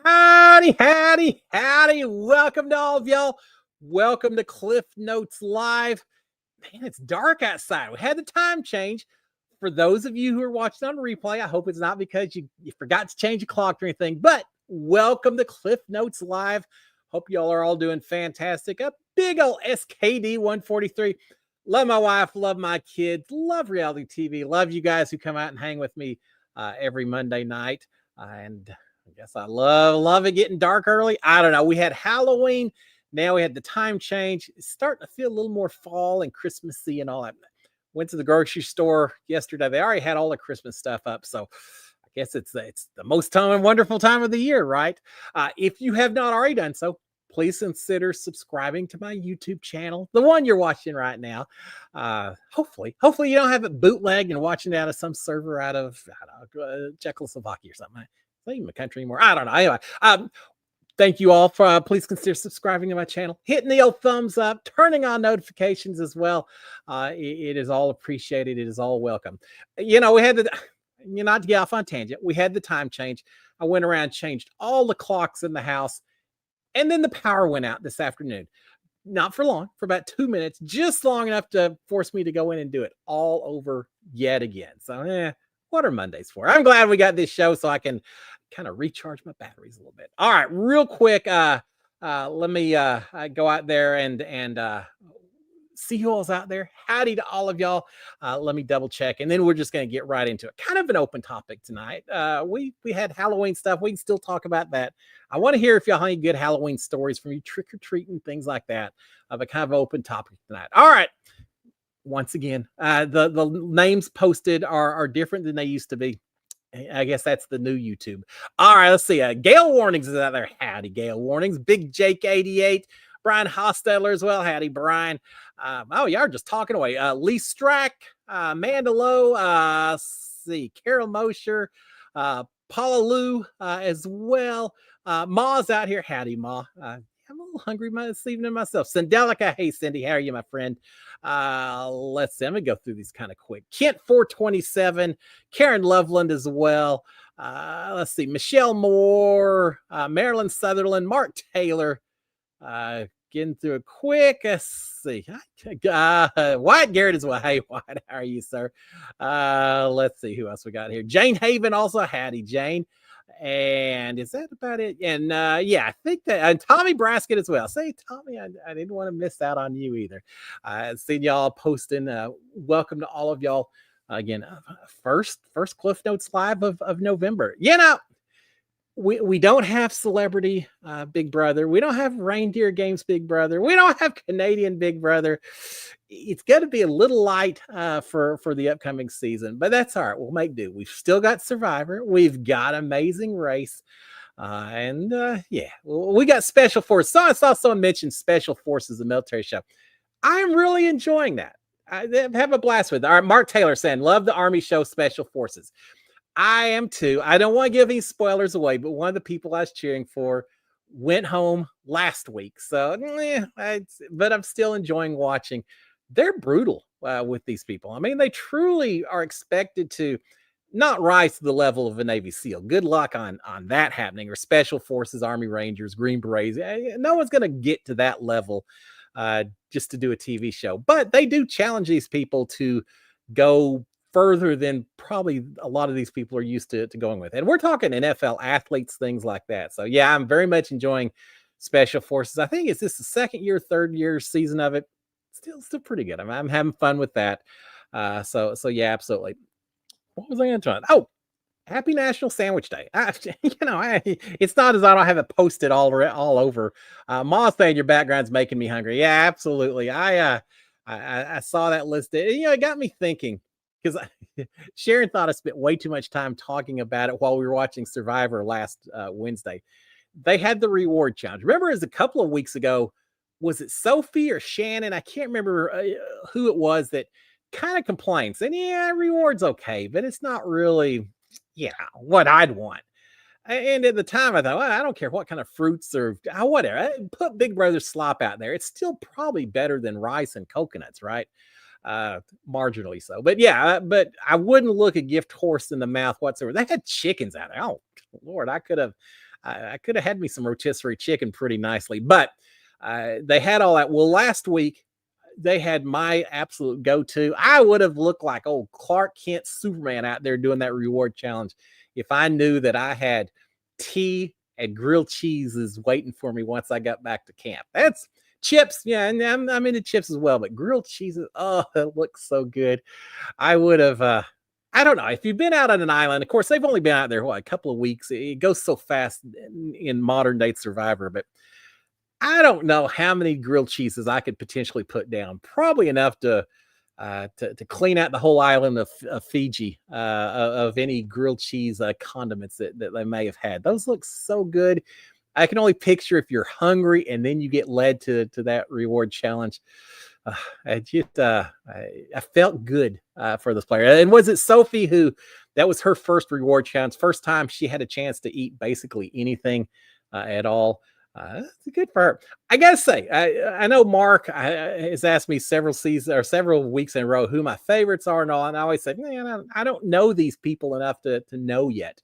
Howdy, howdy, howdy. Welcome to all of y'all. Welcome to Cliff Notes Live. Man, it's dark outside. We had the time change. For those of you who are watching on replay, I hope it's not because you forgot to change your clock or anything, but welcome to Cliff Notes Live. Hope y'all are all doing fantastic. A big old SKD 143. Love my wife, love my kids, love reality TV, love you guys who come out and hang with me every Monday night. And I guess I love it getting dark early. I don't know. We had Halloween. Now we had the time change. It's starting to feel a little more fall and Christmassy and all that. Went to the grocery store yesterday. They already had all the Christmas stuff up. So I guess it's the most wonderful time of the year, right? If you have not already done so, please consider subscribing to my YouTube channel, the one you're watching right now. Hopefully you don't have it bootlegged and watching it out of some server out of Czechoslovakia or something. It's not even a country anymore. I don't know. Anyway, thank you all for please consider subscribing to my channel, hitting the old thumbs up, turning on notifications as well. It is all appreciated. It is all welcome. You know, we had not to get off on tangent, we had the time change. I went around, changed all the clocks in the house, and then the power went out this afternoon. Not for long, for about 2 minutes, just long enough to force me to go in and do it all over yet again. So, what are Mondays for? I'm glad we got this show so I can kind of recharge my batteries a little bit. All right, real quick, let me go out there and see who all's out there. Howdy to all of y'all. Let me double check, and then we're just going to get right into it. Kind of an open topic tonight. We had Halloween stuff. We can still talk about that. I want to hear if y'all have any good Halloween stories from you, trick-or-treating, things like that. But kind of open topic tonight. All right. Once again, the names posted are different than they used to be. I guess that's the new YouTube. All right, let's see. Gale Warnings is out there. Howdy, Gale Warnings. Big Jake 88. Brian Hostetler as well. Howdy, Brian. Y'all are just talking away. Lee Strack, Mandalo, see, Carol Mosher, Paula Lou as well. Ma's out here. Howdy, Ma. I'm a little hungry this evening myself. Cindelica, hey Cindy, how are you, my friend? Let's see. I'm gonna go through these kind of quick. Kent 427, Karen Loveland as well. Let's see, Michelle Moore, Marilyn Sutherland, Mark Taylor. Getting through it quick. Let's see. Wyatt Garrett as well. Hey, Wyatt, how are you, sir? Let's see who else we got here. Jane Haven also. Howdy, Jane. And is that about it? And yeah, I think that, and Tommy Braskett as well. Say, Tommy, I didn't want to miss out on you either. I've seen y'all posting. Welcome to all of y'all again. First Cliff Notes Live of November. You know, we don't have Celebrity Big Brother. We don't have Reindeer Games Big Brother. We don't have Canadian Big Brother. It's going to be a little light for the upcoming season, but that's all right. We'll make do. We've still got Survivor. We've got Amazing Race. And yeah, we got Special Forces. So I saw someone mention Special Forces, the military show. I'm really enjoying that. I have a blast with it. All right, Mark Taylor saying, love the Army show Special Forces. I am too. I don't want to give any spoilers away, but one of the people I was cheering for went home last week. So, but I'm still enjoying watching. They're brutal with these people. I mean, they truly are expected to not rise to the level of a Navy SEAL. Good luck on that happening, or Special Forces, Army Rangers, Green Berets. No one's going to get to that level just to do a TV show. But they do challenge these people to go further than probably a lot of these people are used to going with. And we're talking NFL athletes, things like that. So yeah, I'm very much enjoying Special Forces. I think it's this the second year, third year season of it. Still pretty good. I'm having fun with that. So yeah, absolutely. What was I going to try? Oh, Happy National Sandwich Day. It's not as though I don't have it posted all over. Ma's saying your background's making me hungry. Yeah, absolutely. I saw that listed. It got me thinking, because Sharon thought I spent way too much time talking about it while we were watching Survivor last Wednesday. They had the reward challenge. Remember, it was a couple of weeks ago. Was it Sophie or Shannon? I can't remember who it was that kind of complains. And yeah, reward's okay, but it's not really, what I'd want. And at the time, I thought, well, I don't care what kind of fruits or whatever. Put Big Brother slop out there. It's still probably better than rice and coconuts, right? Marginally so. But yeah, but I wouldn't look a gift horse in the mouth whatsoever. They had chickens out there. Oh, Lord, I could have I could have had me some rotisserie chicken pretty nicely, but they had all that. Well, last week they had my absolute go-to. I would have looked like old Clark Kent Superman out there doing that reward challenge if I knew that I had tea and grilled cheeses waiting for me once I got back to camp. That's chips. Yeah, and I'm into chips as well, but grilled cheeses, oh, it looks so good. I would have I don't know. If you've been out on an island, of course, they've only been out there, what, a couple of weeks. It goes so fast in modern day Survivor, but I don't know how many grilled cheeses I could potentially put down. Probably enough to clean out the whole island of Fiji of any grilled cheese condiments that they may have had. Those look so good. I can only picture if you're hungry and then you get led to that reward challenge. I felt good for this player. And was it Sophie who that was her first reward challenge, first time she had a chance to eat basically anything at all? It's good for her. I gotta say, I know Mark has asked me several seasons or several weeks in a row who my favorites are and all, and I always say, man, I don't know these people enough to know yet.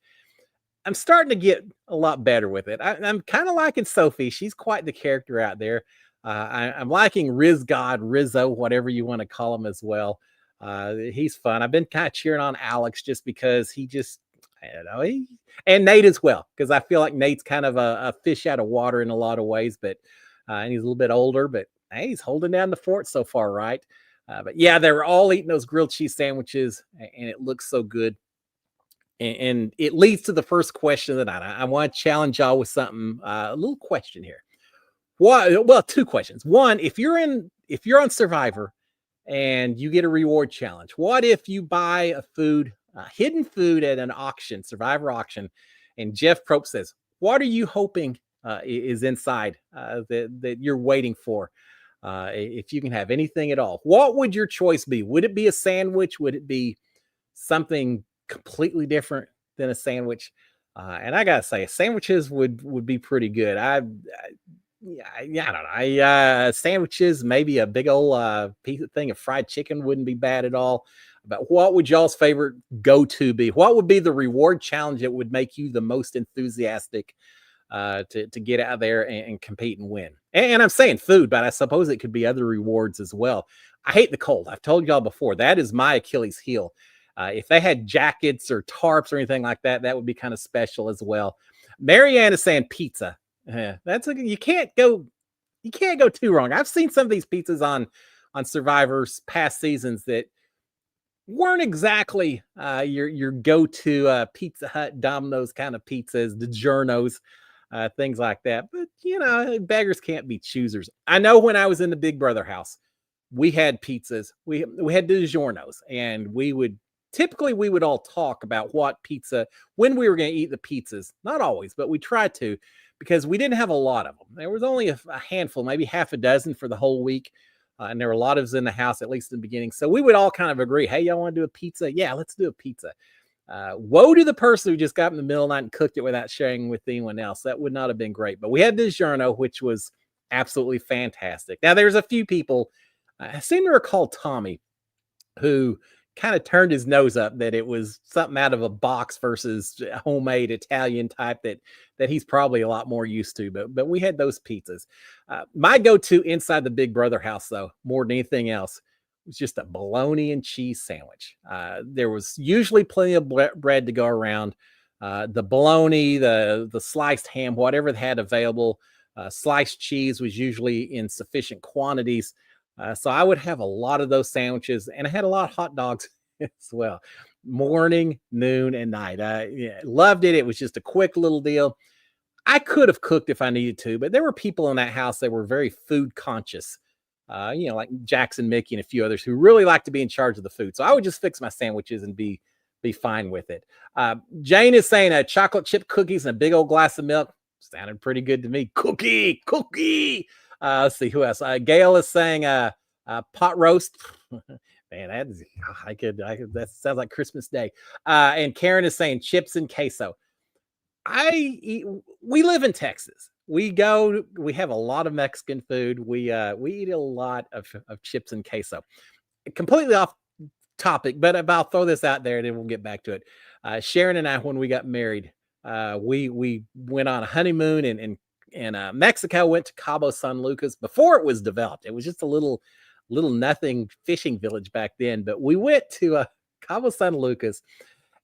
I'm starting to get a lot better with it. I'm kind of liking Sophie. She's quite the character out there. I'm liking Riz God, Rizzo, whatever you want to call him as well. He's fun. I've been kind of cheering on Alex just because he just, I don't know, and Nate as well, because I feel like Nate's kind of a fish out of water in a lot of ways, but and he's a little bit older, but hey, he's holding down the fort so far, right? But yeah, they were all eating those grilled cheese sandwiches, and it looks so good. And it leads to the first question of the night. I want to challenge y'all with something, a little question here. Why? Well, two questions. One, if you're on Survivor and you get a reward challenge, what if you buy a food, hidden food at an auction, Survivor auction, and Jeff Probst says, "What are you hoping is inside that you're waiting for? If you can have anything at all, what would your choice be? Would it be a sandwich? Would it be something completely different than a sandwich?" And I gotta say, sandwiches would be pretty good. Yeah, I don't know. Sandwiches, maybe a big old piece of thing of fried chicken wouldn't be bad at all. But what would y'all's favorite go-to be? What would be the reward challenge that would make you the most enthusiastic to get out there and compete and win? And I'm saying food, but I suppose it could be other rewards as well. I hate the cold. I've told y'all before, that is my Achilles heel. If they had jackets or tarps or anything like that, that would be kind of special as well. Marianne is saying pizza. Yeah, you can't go too wrong. I've seen some of these pizzas on Survivor's past seasons that weren't exactly your go-to Pizza Hut, Domino's kind of pizzas, DiGiorno's, things like that. But beggars can't be choosers. I know when I was in the Big Brother house, we had pizzas. We had DiGiorno's, and we would all talk about what pizza when we were going to eat the pizzas. Not always, but we tried to, because we didn't have a lot of them. There was only a handful, maybe half a dozen for the whole week. And there were a lot of us in the house, at least in the beginning. So we would all kind of agree, hey, y'all want to do a pizza? Yeah, let's do a pizza. Woe to the person who just got in the middle of the night and cooked it without sharing with anyone else. That would not have been great. But we had DiGiorno, which was absolutely fantastic. Now, there's a few people, I seem to recall Tommy, who kind of turned his nose up that it was something out of a box versus homemade Italian type that he's probably a lot more used to. But we had those pizzas. My go-to inside the Big Brother house, though, more than anything else, was just a bologna and cheese sandwich. There was usually plenty of bread to go around. The bologna, the sliced ham, whatever they had available. Sliced cheese was usually in sufficient quantities. So I would have a lot of those sandwiches, and I had a lot of hot dogs as well. Morning, noon, and night. Loved it. It was just a quick little deal. I could have cooked if I needed to, but there were people in that house that were very food conscious. Like Jackson, Mickey, and a few others who really like to be in charge of the food. So I would just fix my sandwiches and be fine with it. Jane is saying chocolate chip cookies and a big old glass of milk. Sounded pretty good to me. Cookie. Let's see who else. Gail is saying pot roast. Man, that sounds like Christmas Day. And Karen is saying chips and queso. We live in Texas. We have a lot of Mexican food. We eat a lot of chips and queso. Completely off topic, but I'll throw this out there and then we'll get back to it. Sharon and I, when we got married, We went on a honeymoon in Mexico. Went to Cabo San Lucas before it was developed. It was just a little nothing fishing village back then. But we went to Cabo San Lucas,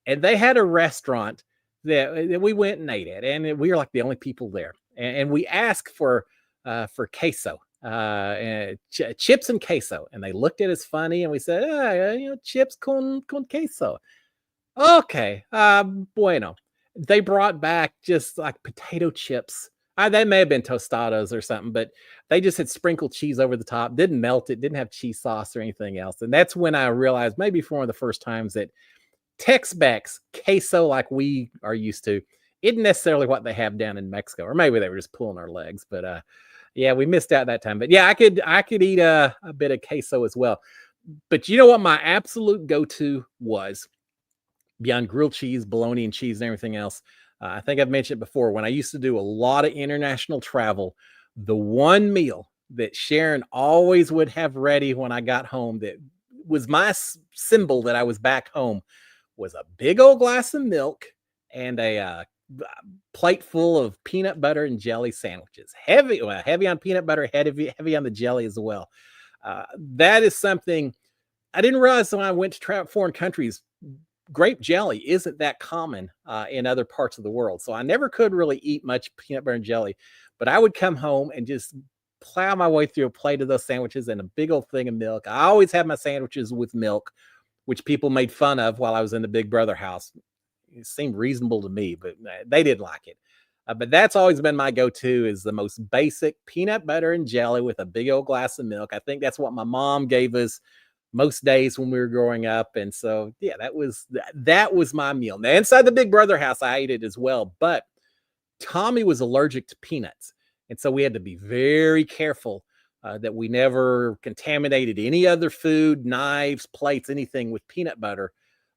and they had a restaurant that we went and ate at, and we were like the only people there. And we asked for queso, chips and queso, and they looked at us funny, and we said, chips con queso. Okay, bueno. They brought back just like potato chips. They may have been tostadas or something, but they just had sprinkled cheese over the top, didn't melt it, didn't have cheese sauce or anything else. And that's when I realized, maybe for one of the first times, that Tex-Mex queso, like we are used to, isn't necessarily what they have down in Mexico. Or maybe they were just pulling our legs. But yeah, we missed out that time. But yeah, I could eat a bit of queso as well. But you know what my absolute go-to was? Beyond grilled cheese, bologna, and cheese, and everything else. I think I've mentioned it before. When I used to do a lot of international travel, the one meal that Sharon always would have ready when I got home, that was my symbol that I was back home, was a big old glass of milk and a plate full of peanut butter and jelly sandwiches. Heavy on peanut butter, heavy on the jelly as well. That is something I didn't realize when I went to foreign countries. Grape jelly isn't that common in other parts of the world. So I never could really eat much peanut butter and jelly, but I would come home and just plow my way through a plate of those sandwiches and a big old thing of milk. I always had my sandwiches with milk, which people made fun of while I was in the Big Brother house. It seemed reasonable to me, but they didn't like it. But that's always been my go-to, is the most basic peanut butter and jelly with a big old glass of milk. I think that's what my mom gave us most days when we were growing up. And so, yeah, that was my meal. Now, inside the Big Brother house, I ate it as well, but Tommy was allergic to peanuts. And so we had to be very careful that we never contaminated any other food, knives, plates, anything with peanut butter.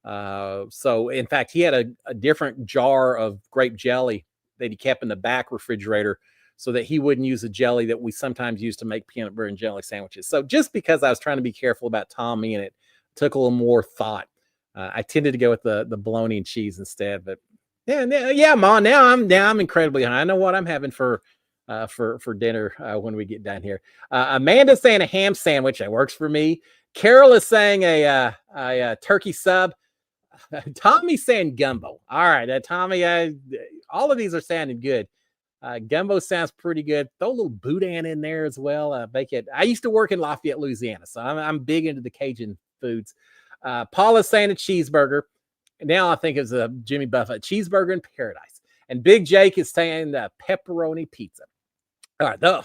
So in fact, he had a different jar of grape jelly that he kept in the back refrigerator, so that he wouldn't use the jelly that we sometimes use to make peanut butter and jelly sandwiches. So just because I was trying to be careful about Tommy, and it took a little more thought, I tended to go with the bologna and cheese instead. But yeah, Ma, now I'm incredibly hungry. I know what I'm having for dinner when we get done here. Amanda's saying a ham sandwich. That works for me. Carol is saying a turkey sub. Tommy's saying gumbo. All right, Tommy, all of these are sounding good. Gumbo sounds pretty good. Throw a little boudin in there as well. Bake it. I used to work in Lafayette, Louisiana, so I'm big into the Cajun foods. Paula's saying a cheeseburger. Now I think it's a Jimmy Buffett cheeseburger in paradise. And Big Jake is saying pepperoni pizza. All right, though.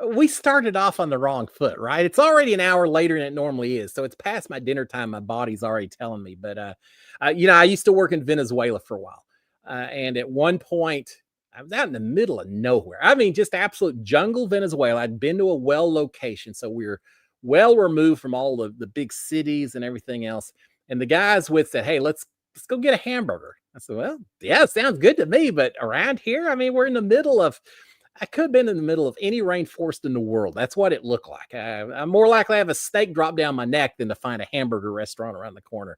We started off on the wrong foot, right? It's already an hour later than it normally is. So it's past my dinner time. My body's already telling me. But, I used to work in Venezuela for a while. And at one point, I was out in the middle of nowhere. I mean, just absolute jungle Venezuela. I'd been to a well location. So we were well removed from all the big cities and everything else. And the guys with said, hey, let's go get a hamburger. I said, well, yeah, sounds good to me. But around here, I mean, we're in the middle of, I could have been in the middle of any rainforest in the world. That's what it looked like. I'm more likely to have a snake drop down my neck than to find a hamburger restaurant around the corner.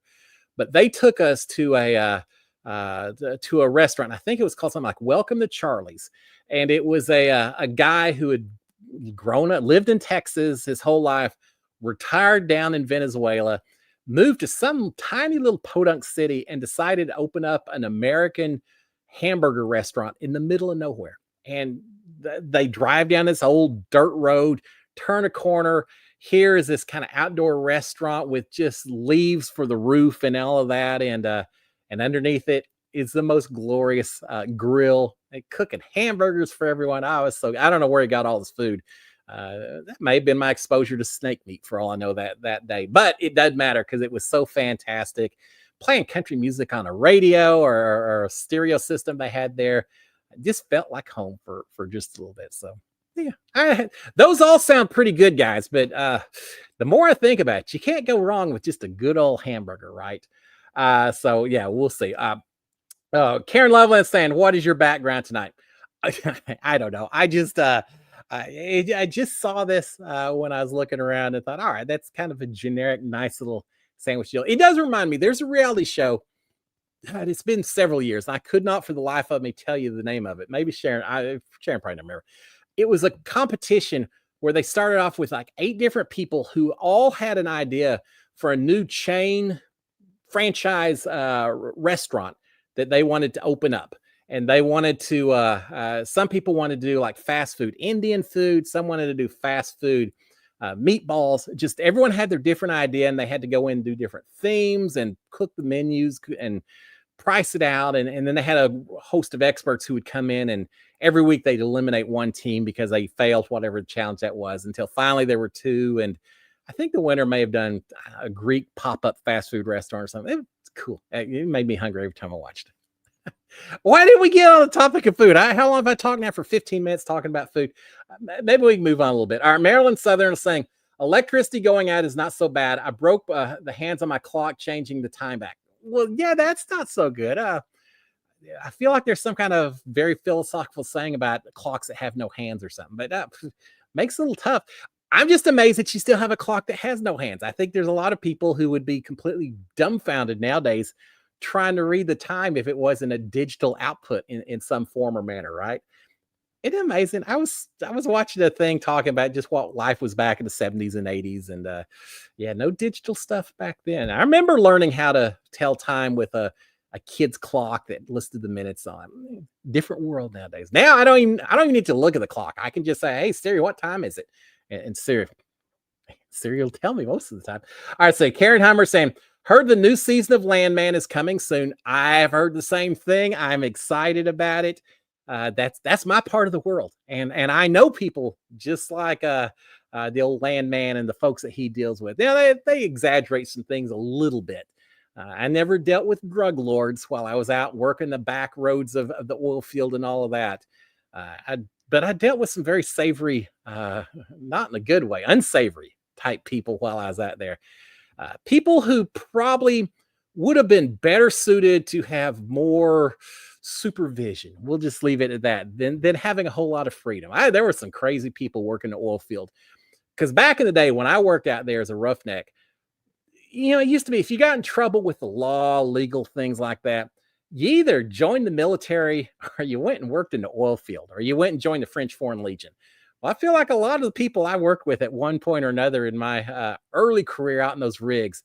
But they took us to a restaurant. I think it was called something like Welcome to Charlie's. And it was a guy who had grown up, lived in Texas his whole life, retired down in Venezuela, moved to some tiny little podunk city, and decided to open up an American hamburger restaurant in the middle of nowhere. And they drive down this old dirt road, turn a corner. Here is this kind of outdoor restaurant with just leaves for the roof and all of that. And underneath it is the most glorious grill. They cooking hamburgers for everyone. I don't know where he got all this food. That may have been my exposure to snake meat for all I know that day, but it doesn't matter because it was so fantastic. Playing country music on a radio or a stereo system they had there. Just felt like home for just a little bit. So yeah, those all sound pretty good, guys. But the more I think about it, you can't go wrong with just a good old hamburger, right? So yeah, we'll see. Karen Loveland saying, what is your background tonight? I don't know. I just saw this when I was looking around and thought, all right, that's kind of a generic, nice little sandwich deal. It does remind me, there's a reality show God, it's been several years. I could not for the life of me tell you the name of it. Maybe Sharon probably don't remember. It was a competition where they started off with like 8 different people who all had an idea for a new chain franchise restaurant that they wanted to open up. And they wanted to, some people wanted to do like fast food, Indian food. Some wanted to do fast food, meatballs. Just everyone had their different idea, and they had to go in and do different themes and cook the menus and price it out. And then they had a host of experts who would come in, and every week they'd eliminate one team because they failed whatever challenge that was, until finally there were 2. And I think the winner may have done a Greek pop-up fast food restaurant or something. It's cool. It made me hungry every time I watched it. Why did we get on the topic of food? How long have I talked now? For 15 minutes talking about food. Maybe we can move on a little bit. All right, Maryland Southern is saying, electricity going out is not so bad. I broke the hands on my clock changing the time back. Well, yeah, that's not so good. I feel like there's some kind of very philosophical saying about clocks that have no hands or something, but that makes it a little tough. I'm just amazed that you still have a clock that has no hands. I think there's a lot of people who would be completely dumbfounded nowadays trying to read the time if it wasn't a digital output in some form or manner, right? It's amazing. I was watching a thing talking about just what life was back in the 70s and 80s, and yeah, no digital stuff back then. I remember learning how to tell time with a kid's clock that listed the minutes on. Different world nowadays. Now I don't even need to look at the clock. I can just say, "Hey Siri, what time is it?" And Siri will tell me most of the time. All right, so Karen Hummer saying, heard the new season of Landman is coming soon. I've heard the same thing. I'm excited about it. That's my part of the world, and I know people just like the old Landman and the folks that he deals with. Yeah, they exaggerate some things a little bit. I never dealt with drug lords while I was out working the back roads of the oil field and all of that. But I dealt with some very savory, not in a good way, unsavory type people while I was out there. People who probably would have been better suited to have more supervision. We'll just leave it at that. Than having a whole lot of freedom. There were some crazy people working the oil field. Because back in the day when I worked out there as a roughneck, it used to be if you got in trouble with the law, legal things like that, you either joined the military or you went and worked in the oil field or you went and joined the French Foreign Legion. Well, I feel like a lot of the people I worked with at one point or another in my early career out in those rigs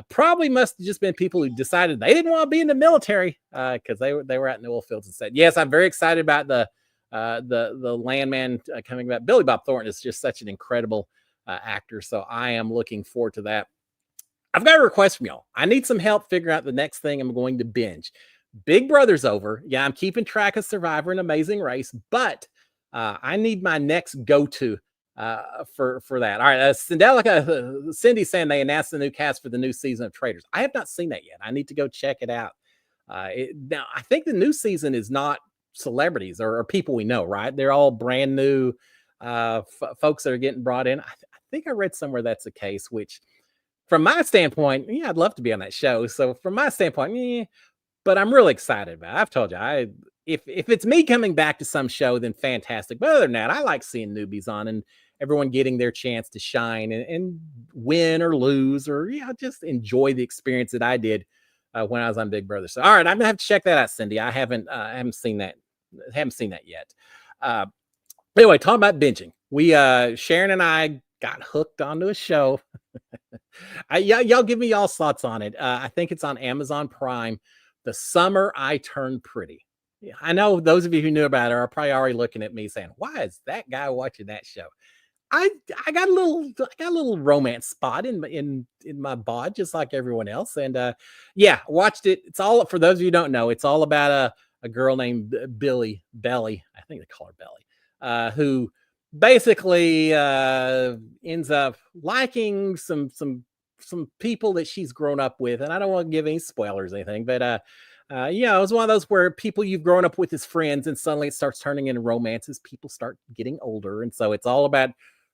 probably must have just been people who decided they didn't want to be in the military because they were out in the oil fields and said, yes, I'm very excited about the Landman coming back. Billy Bob Thornton is just such an incredible actor. So I am looking forward to that. I've got a request from y'all. I need some help figuring out the next thing I'm going to binge. Big Brother's over. Yeah, I'm keeping track of Survivor and Amazing Race, but I need my next go-to for that. All right, Cindy saying they announced the new cast for the new season of Traitors. I have not seen that yet. I need to go check it out. Now, I think the new season is not celebrities or people we know, right? They're all brand new folks that are getting brought in. I think I read somewhere that's the case, which from my standpoint, yeah, I'd love to be on that show. So from my standpoint, yeah, but I'm really excited about it. I've told you, if it's me coming back to some show, then fantastic. But other than that, I like seeing newbies on and everyone getting their chance to shine and win or lose or just enjoy the experience that I did when I was on Big Brother. So all right, I'm gonna have to check that out, Cindy. I haven't seen that. Haven't seen that yet. Anyway, talking about binging, we Sharon and I got hooked onto a show. Y'all give me y'all's thoughts on it. I think it's on Amazon Prime. The Summer I Turned Pretty. Yeah, I know those of you who knew about it are probably already looking at me saying, "Why is that guy watching that show?" I got a little romance spot in my bod, just like everyone else, and yeah, watched it. It's all for those of you who don't know. It's all about a girl named Belly. I think they call her Belly, who basically ends up liking some people that she's grown up with, and I don't want to give any spoilers or anything, but it was one of those where people you've grown up with as friends, and suddenly it starts turning into romance as people start getting older, and so it's all about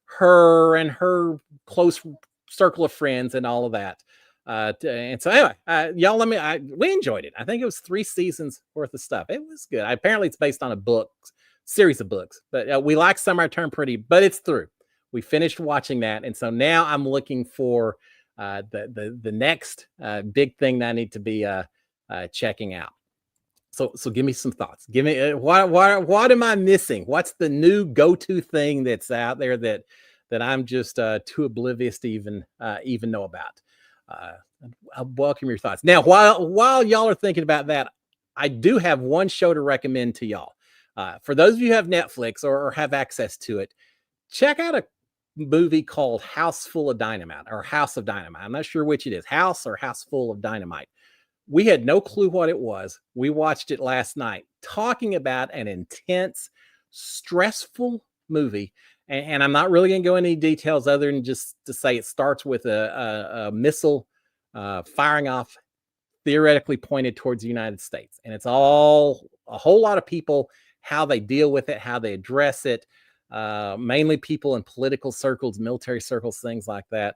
her and her close circle of friends and all of that. And so anyway, y'all, we enjoyed it. I think it was 3 seasons worth of stuff. It was good. Apparently, it's based on a series of books, but we like Summer I Turned Pretty, but it's through. We finished watching that, and so now I'm looking for the next big thing that I need to be checking out. So give me some thoughts. Give me what am I missing? What's the new go-to thing that's out there that I'm just too oblivious to even know about? Uh, I'll welcome your thoughts. Now, while y'all are thinking about that, I do have one show to recommend to y'all. For those of you who have Netflix or have access to it, check out a movie called House Full of Dynamite or House of Dynamite. I'm not sure which it is, House or House Full of Dynamite. We had no clue what it was. We watched it last night, talking about an intense, stressful movie. And I'm not really going to go into any details other than just to say it starts with a missile firing off, theoretically pointed towards the United States. And it's all a whole lot of people, how they deal with it, how they address it, mainly people in political circles, military circles, things like that.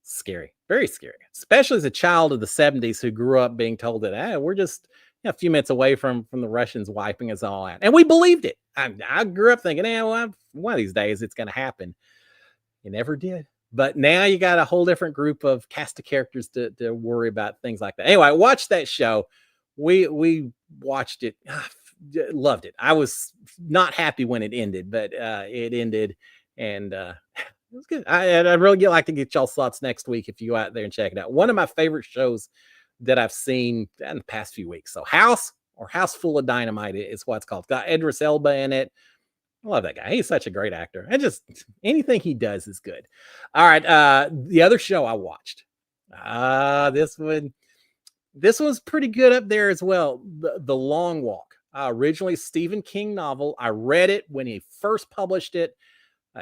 Scary, very scary, especially as a child of the 70s who grew up being told that we're just a few minutes away from the Russians wiping us all out. And we believed it. I grew up thinking, well, one of these days it's going to happen. It never did. But now you got a whole different group of cast of characters to worry about things like that. Anyway, watch that show. We watched it. Loved it. I was not happy when it ended, but it ended, and it was good. I'd really like to get y'all's thoughts next week if you go out there and check it out. One of my favorite shows that I've seen in the past few weeks. So House or House Full of Dynamite is what it's called. It's got Idris Elba in it. I love that guy. He's such a great actor. And just anything he does is good. All right. The other show I watched. This was pretty good up there as well. The Long Walk. Originally Stephen King novel. I read it when he first published it.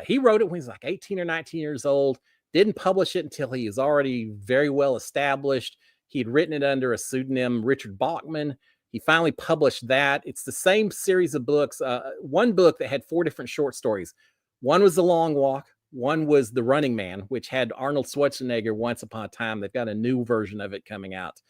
He wrote it when he was like 18 or 19 years old, didn't publish it until he was already very well established. He had written it under a pseudonym, Richard Bachman. He finally published that. It's the same series of books. One book that had 4 different short stories. One was The Long Walk. One was The Running Man, which had Arnold Schwarzenegger once upon a time. They've got a new version of it coming out.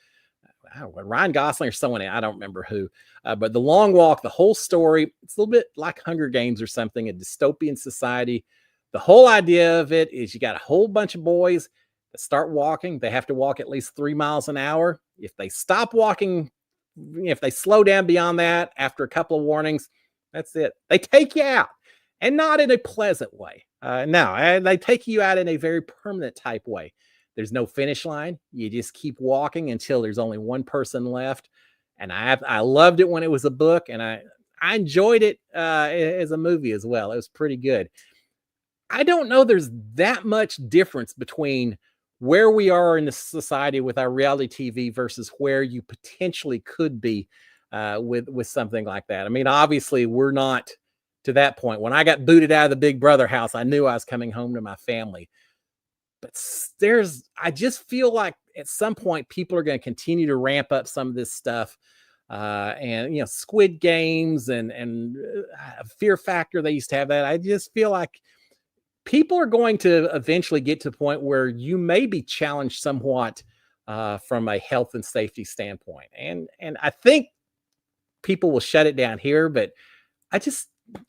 Ryan Gosling or someone, I don't remember who, but The Long Walk, the whole story, it's a little bit like Hunger Games or something, a dystopian society. The whole idea of it is you got a whole bunch of boys that start walking. They have to walk at least 3 miles an hour. If they stop walking, if they slow down beyond that after a couple of warnings, that's it. They take you out, and not in a pleasant way. No, they take you out in a very permanent type way. There's no finish line. You just keep walking until there's only one person left. And I loved it when it was a book, and I enjoyed it as a movie as well. It was pretty good. I don't know there's that much difference between where we are in the society with our reality TV versus where you potentially could be with something like that. I mean, obviously, we're not to that point. When I got booted out of the Big Brother house, I knew I was coming home to my family. But I just feel like at some point people are going to continue to ramp up some of this stuff, and Squid Games and Fear Factor. They used to have that. I just feel like people are going to eventually get to the point where you may be challenged somewhat from a health and safety standpoint, and I think people will shut it down here. But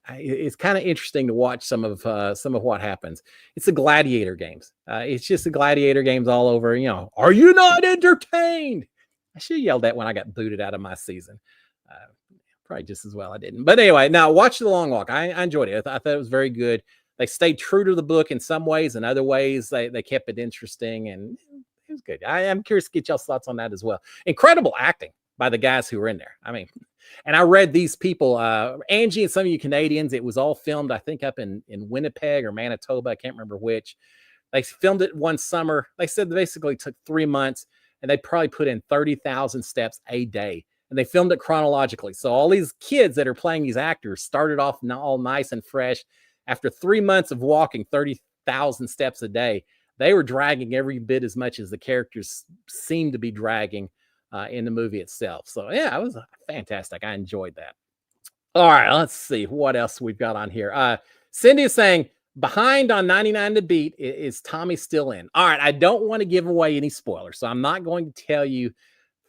it's kind of interesting to watch some of what happens. It's the gladiator games. It's just the gladiator games all over. Are you not entertained? I should have yelled that when I got booted out of my season. Probably just as well I didn't. But anyway, now watch The Long Walk. I enjoyed it. I thought it was very good. They stayed true to the book in some ways, and other ways they kept it interesting, and it was good. I am curious to get y'all's thoughts on that as well. Incredible acting by the guys who were in there. I mean, and I read these people, Angie and some of you Canadians, it was all filmed, I think, up in Winnipeg or Manitoba. I can't remember which. They filmed it one summer. They said they basically took 3 months, and they probably put in 30,000 steps a day. And they filmed it chronologically. So all these kids that are playing these actors started off all nice and fresh. After 3 months of walking 30,000 steps a day, they were dragging every bit as much as the characters seemed to be dragging in the movie itself. So yeah, it was fantastic. I enjoyed that. All right, let's see what else we've got on here. Cindy is saying, behind on 99 to beat, is Tommy still in? All right, I don't want to give away any spoilers, so I'm not going to tell you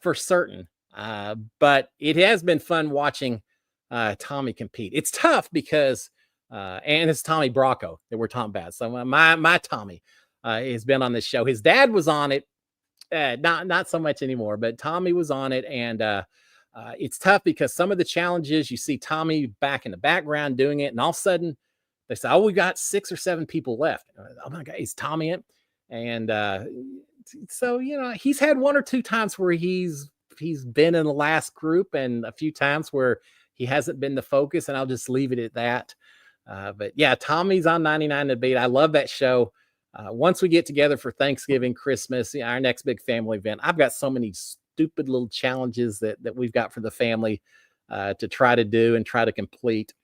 for certain. But it has been fun watching Tommy compete. It's tough because, and it's Tommy Bracco that we're talking about. So my Tommy has been on this show. His dad was on it Not so much anymore, but Tommy was on it, and it's tough because some of the challenges you see Tommy back in the background doing it, and all of a sudden they say, "Oh, we got 6 or 7 people left." Oh my God, is Tommy in? And so he's had 1 or 2 times where he's been in the last group, and a few times where he hasn't been the focus, and I'll just leave it at that. But yeah, Tommy's on 99 to beat. I love that show. Once we get together for Thanksgiving, Christmas, our next big family event, I've got so many stupid little challenges that we've got for the family to try to do and try to complete.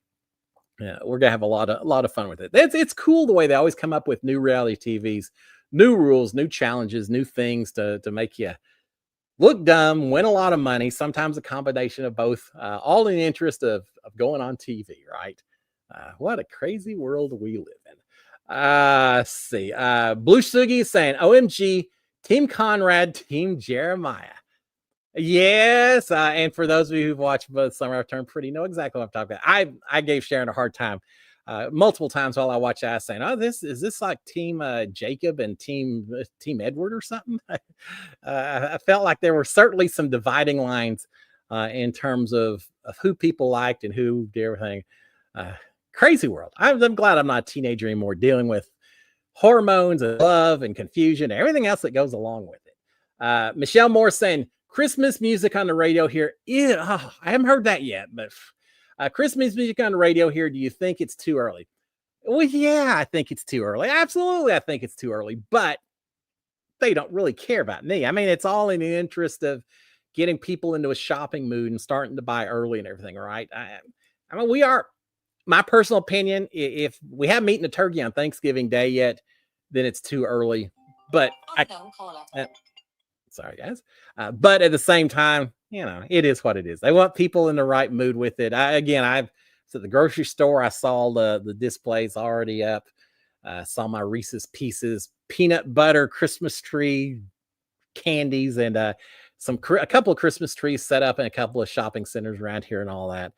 Yeah, we're gonna have a lot of fun with it. It's cool the way they always come up with new reality TVs, new rules, new challenges, new things to make you look dumb, win a lot of money. Sometimes a combination of both, all in the interest of going on TV, right? What a crazy world we live in. Let's see. Blue Sugi is saying, "OMG, Team Conrad, Team Jeremiah." Yes, and for those of you who've watched both Summer I've Turned Pretty, know exactly what I'm talking about. I gave Sharon a hard time multiple times while I watched that, saying, "Oh, this like Team Jacob and Team Edward or something." I felt like there were certainly some dividing lines in terms of who people liked and who did everything. Uh, Crazy world. I'm glad I'm not a teenager anymore, dealing with hormones and love and confusion, and everything else that goes along with it. Michelle Moore saying, "Christmas music on the radio here." Yeah, I haven't heard that yet, but Christmas music on the radio here. Do you think it's too early? Well, yeah, I think it's too early. Absolutely, I think it's too early, but they don't really care about me. I mean, it's all in the interest of getting people into a shopping mood and starting to buy early and everything, right? I mean, we are, my personal opinion, if we haven't eaten a turkey on Thanksgiving Day yet, then it's too early. But sorry, guys. But at the same time, it is what it is. They want people in the right mood with it. I've at the grocery store. I saw the displays already up. Saw my Reese's Pieces peanut butter Christmas tree candies, and a couple of Christmas trees set up in a couple of shopping centers around here and all that.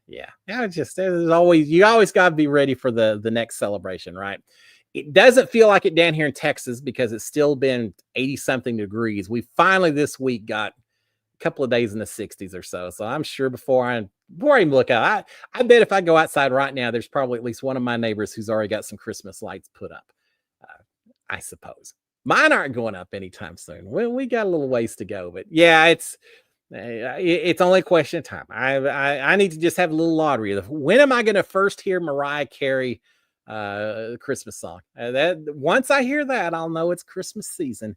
Yeah, you always got to be ready for the next celebration, right? It doesn't feel like it down here in Texas because it's still been 80 something degrees. We finally this week got a couple of days in the 60s or so. So I'm sure before I even look out, I bet if I go outside right now, there's probably at least one of my neighbors who's already got some Christmas lights put up. I suppose mine aren't going up anytime soon. We got a little ways to go, but yeah, it's only a question of time. I need to just have a little lottery. When am I going to first hear Mariah Carey Christmas song? That once I hear that, I'll know it's Christmas season.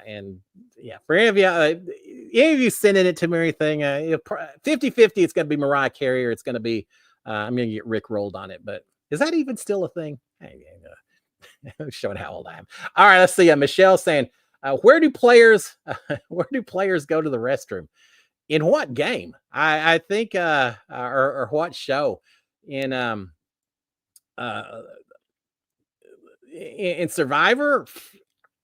And yeah, for any of you sending it to me or anything, 50-50, it's going to be Mariah Carey, or it's going to be I'm going to get Rick rolled on it. But is that even still a thing? Showing how old I am. All right, let's see. Michelle saying, where do players go to the restroom? In what game? I think or what show? In in Survivor,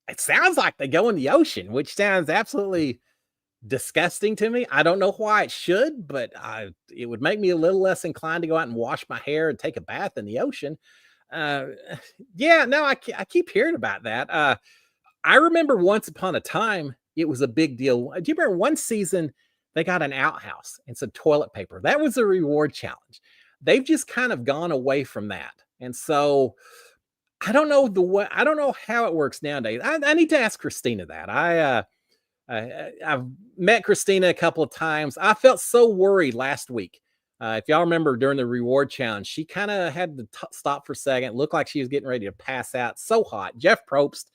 it sounds like they go in the ocean, which sounds absolutely disgusting to me. I don't know why it should, but it would make me a little less inclined to go out and wash my hair and take a bath in the ocean. Uh, yeah, no, I keep hearing about that. I remember once upon a time, it was a big deal. Do you remember one season they got an outhouse and some toilet paper? That was a reward challenge. They've just kind of gone away from that. And so I don't know I don't know how it works nowadays. I need to ask Christina that. I've met Christina a couple of times. I felt so worried last week. If y'all remember during the reward challenge, she kind of had to stop for a second. It looked like she was getting ready to pass out. So hot. Jeff Probst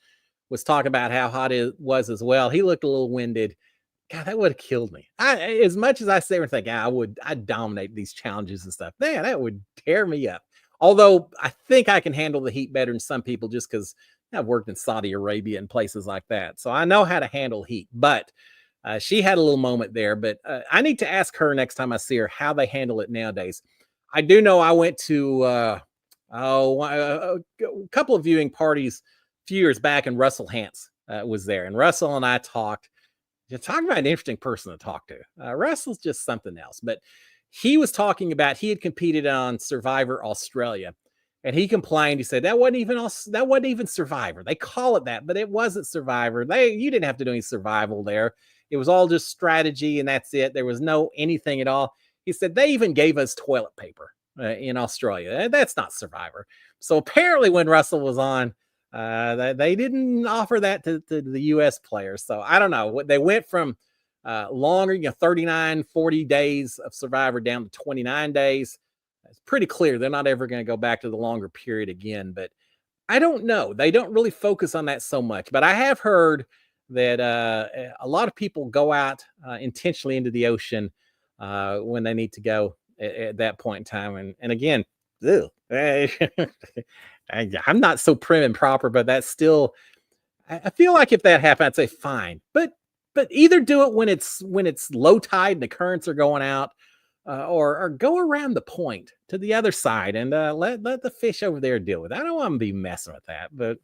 was talking about how hot it was as well. He looked a little winded. God, that would have killed me. As much as I say and think, I'd dominate these challenges and stuff. Man, that would tear me up. Although I think I can handle the heat better than some people, just because I've worked in Saudi Arabia and places like that. So I know how to handle heat. But she had a little moment there. But I need to ask her next time I see her how they handle it nowadays. I do know I went to a couple of viewing parties few years back, and Russell Hantz was there, and Russell and I talked. You're talking about an interesting person to talk to. Russell's just something else, but he was talking about he had competed on Survivor Australia, And he complained. He said that wasn't even Survivor. They call it that, but it wasn't Survivor. You didn't have to do any survival there. It was all just strategy, and that's it. There was no anything at all. He said they even gave us toilet paper in Australia. That's not Survivor. So apparently, when Russell was on, they didn't offer that to the U.S. players. So I don't know. They went from longer, 39, 40 days of Survivor down to 29 days. It's pretty clear they're not ever going to go back to the longer period again. But I don't know. They don't really focus on that so much. But I have heard that a lot of people go out intentionally into the ocean when they need to go at that point in time. And again, I'm not so prim and proper, but that's still, I feel like if that happened, I'd say fine. But either do it when it's low tide and the currents are going out, or go around the point to the other side and let the fish over there deal with it. I don't want to be messing with that, but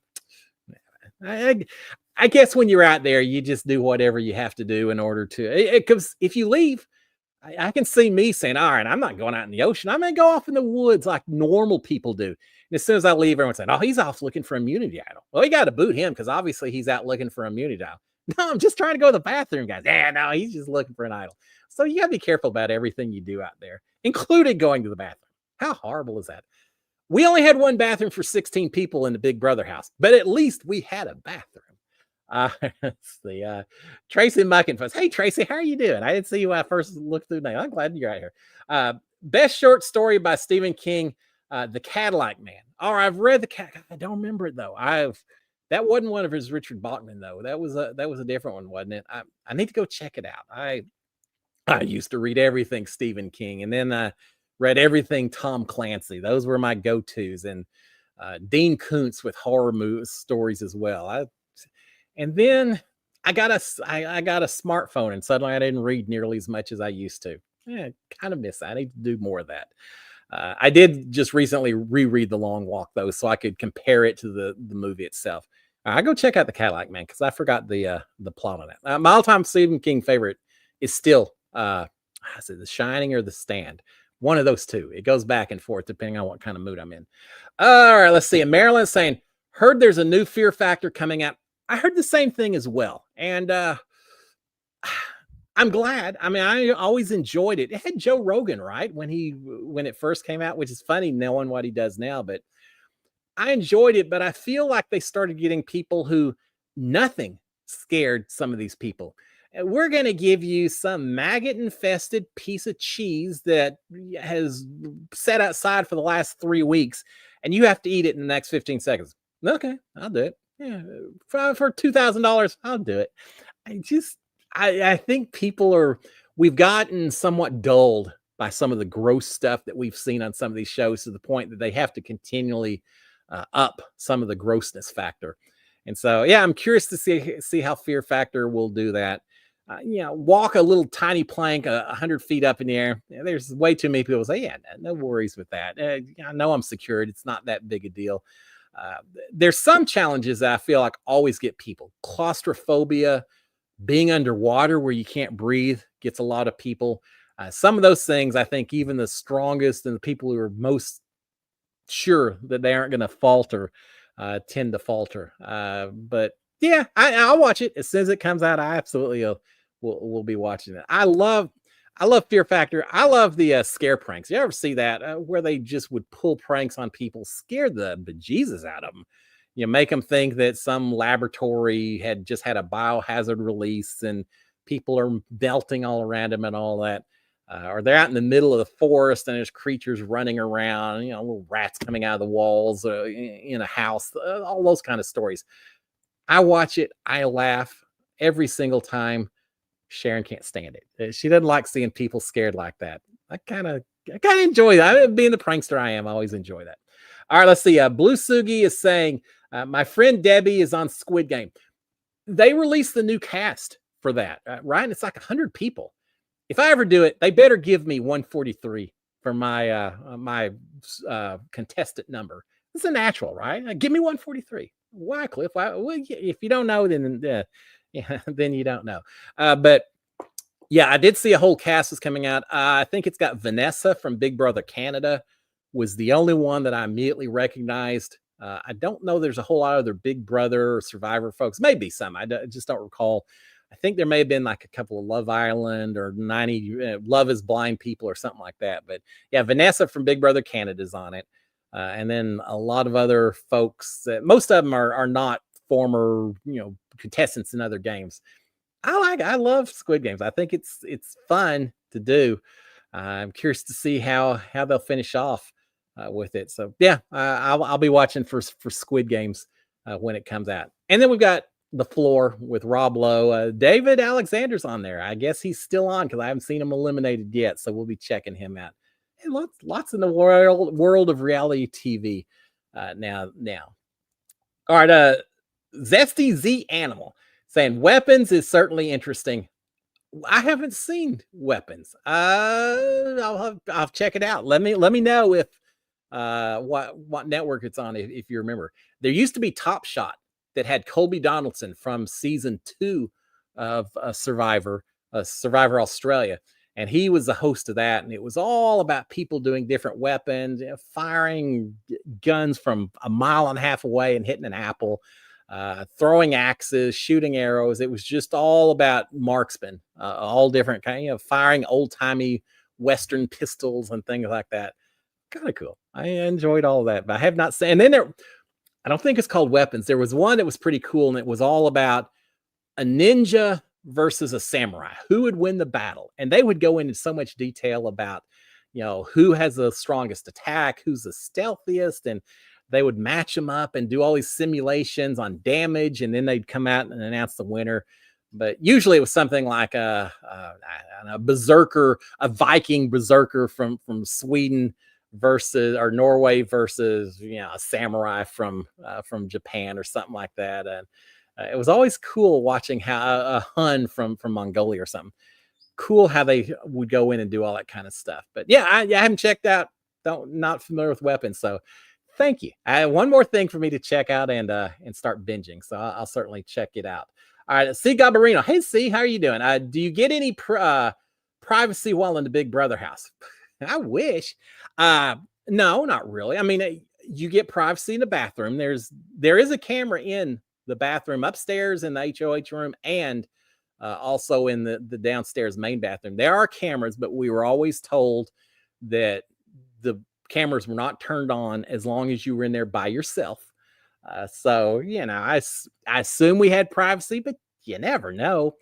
I guess when you're out there, you just do whatever you have to do in order to. Because if you leave, I can see me saying, "All right, I'm not going out in the ocean. I'm going to go off in the woods like normal people do." And as soon as I leave, everyone's saying, "Oh, he's off looking for immunity idol." Well, you got to boot him because obviously he's out looking for immunity idol. No, I'm just trying to go to the bathroom, guys. Yeah, no, he's just looking for an idol. So you got to be careful about everything you do out there, including going to the bathroom. How horrible is that? We only had one bathroom for 16 people in the Big Brother house, but at least we had a bathroom. Let's see. Tracy Muckenfuss. Hey, Tracy, how are you doing? I didn't see you when I first looked through the name. I'm glad you're out here. Best short story by Stephen King, The Cadillac Man. All right, I've read I don't remember it though. That wasn't one of his Richard Bachman though. That was a different one, wasn't it? I need to go check it out. I used to read everything Stephen King, and then I read everything Tom Clancy. Those were my go-tos, and Dean Koontz with horror stories as well. And then I got a smartphone, and suddenly I didn't read nearly as much as I used to. Kind of miss that. I need to do more of that. I did just recently reread The Long Walk though, so I could compare it to the movie itself. I go check out The Cadillac Man because I forgot the plot on it. My all-time Stephen King favorite is still is it The Shining or The Stand? One of those two. It goes back and forth depending on what kind of mood I'm in. All right, let's see. And Marilyn's saying, heard there's a new Fear Factor coming out. I heard the same thing as well. And I'm glad. I mean, I always enjoyed it. It had Joe Rogan, right? When it first came out, which is funny knowing what he does now, but I enjoyed it. But I feel like they started getting people who nothing scared some of these people. We're going to give you some maggot infested piece of cheese that has sat outside for the last 3 weeks, and you have to eat it in the next 15 seconds. Okay, I'll do it. Yeah, for $2,000, I'll do it. I think we've gotten somewhat dulled by some of the gross stuff that we've seen on some of these shows to the point that they have to continually up some of the grossness factor. And so, yeah, I'm curious to see how Fear Factor will do that. Walk a little tiny plank 100 feet up in the air. There's way too many people say, yeah, no worries with that. I know I'm secured. It's not that big a deal. There's some challenges that I feel like always get people. Claustrophobia, being underwater where you can't breathe gets a lot of people. Some of those things, I think even the strongest and the people who are most sure that they aren't going to falter tend to falter. But yeah, I'll watch it as soon as it comes out. I absolutely will be watching it. I love Fear Factor. I love the scare pranks. You ever see that where they just would pull pranks on people, scare the bejesus out of them? Make them think that some laboratory had just had a biohazard release and people are melting all around them and all that. Or they're out in the middle of the forest and there's creatures running around, little rats coming out of the walls in a house, all those kind of stories. I watch it. I laugh every single time. Sharon can't stand it. She doesn't like seeing people scared like that. I kind of enjoy that. Being the prankster I am, I always enjoy that. All right, let's see. Blue Sugi is saying, my friend Debbie is on Squid Game. They released the new cast for that, right? And it's like 100 people. If I ever do it, they better give me 143 for my contestant number. It's a natural, right? Give me 143. Why, Cliff? Well, if you don't know, then then you don't know. But yeah, I did see a whole cast is coming out. I think it's got Vanessa from Big Brother Canada was the only one that I immediately recognized. I don't know there's a whole lot of other Big Brother or Survivor folks. Maybe some. I just don't recall. I think there may have been like a couple of Love Island or 90 Love is Blind people or something like that. But yeah, Vanessa from Big Brother Canada's on it. And then a lot of other folks that most of them are not former, contestants in other games. I love Squid Games. I think it's fun to do. I'm curious to see how they'll finish off with it. So yeah, I'll be watching for Squid Games when it comes out. And then we've got The Floor with Rob Lowe. David Alexander's on there. I guess he's still on because I haven't seen him eliminated yet. So we'll be checking him out. And lots in the world of reality TV now. All right, Zesty Z Animal saying weapons is certainly interesting. I haven't seen Weapons. I'll check it out. Let me know if what network it's on if you remember. There used to be Top Shot that had Colby Donaldson from season 2 of Survivor Australia, and he was the host of that, and it was all about people doing different weapons, firing guns from a mile and a half away and hitting an apple. Throwing axes, shooting arrows. It was just all about marksmen, all different kind of firing old timey Western pistols and things like that. Kind of cool. I enjoyed all of that, but I have not seen. And then I don't think it's called Weapons. There was one that was pretty cool, and it was all about a ninja versus a samurai. Who would win the battle? And they would go into so much detail about, who has the strongest attack, who's the stealthiest, and they would match them up and do all these simulations on damage, and then they'd come out and announce the winner. But usually it was something like a berserker, a Viking berserker from Sweden versus or Norway versus a samurai from Japan or something like that. And it was always cool watching how a Hun from Mongolia or something. Cool how they would go in and do all that kind of stuff. But yeah, I haven't checked out. Not familiar with Weapons, so. Thank you. I have one more thing for me to check out and start binging. So I'll certainly check it out. All right. C. Gabarino. Hey, C, how are you doing? Do you get any privacy while in the Big Brother house? I wish. No, not really. I mean, you get privacy in the bathroom. There is a camera in the bathroom upstairs in the HOH room and also in the downstairs main bathroom. There are cameras, but we were always told that the cameras were not turned on as long as you were in there by yourself. So, I assume we had privacy, but you never know.